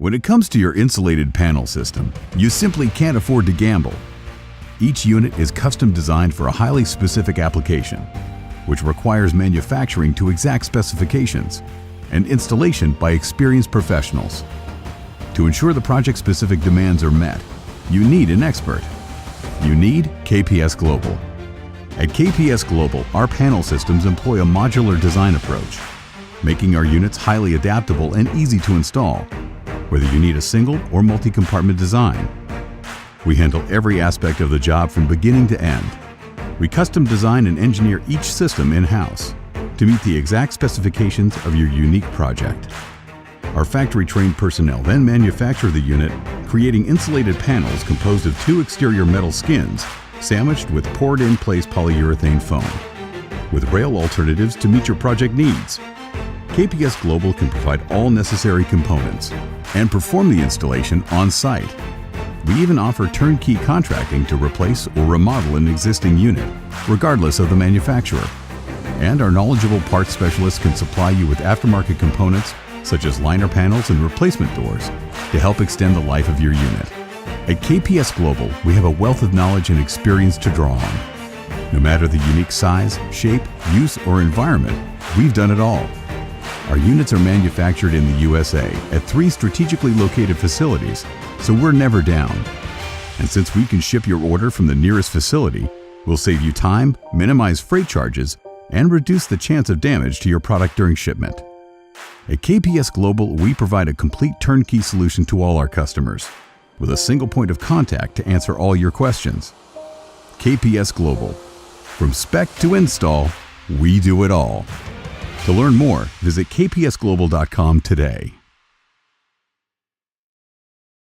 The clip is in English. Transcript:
When it comes to your insulated panel system, you simply can't afford to gamble. Each unit is custom designed for a highly specific application, which requires manufacturing to exact specifications and installation by experienced professionals. To ensure the project-specific demands are met, you need an expert. You need KPS Global. At KPS Global, our panel systems employ a modular design approach, making our units highly adaptable and easy to install, whether you need a single or multi-compartment design. We handle every aspect of the job from beginning to end. We custom design and engineer each system in-house to meet the exact specifications of your unique project. Our factory-trained personnel then manufacture the unit, creating insulated panels composed of 2 exterior metal skins sandwiched with poured-in-place polyurethane foam, with rail alternatives to meet your project needs. KPS Global can provide all necessary components and perform the installation on-site. We even offer turnkey contracting to replace or remodel an existing unit, regardless of the manufacturer. And our knowledgeable parts specialists can supply you with aftermarket components such as liner panels and replacement doors to help extend the life of your unit. At KPS Global, we have a wealth of knowledge and experience to draw on. No matter the unique size, shape, use, or environment, we've done it all. Our units are manufactured in the USA at 3 strategically located facilities, so we're never down. And since we can ship your order from the nearest facility, we'll save you time, minimize freight charges, and reduce the chance of damage to your product during shipment. At KPS Global, we provide a complete turnkey solution to all our customers, with a single point of contact to answer all your questions. KPS Global. From spec to install, we do it all. To learn more, visit kpsglobal.com today.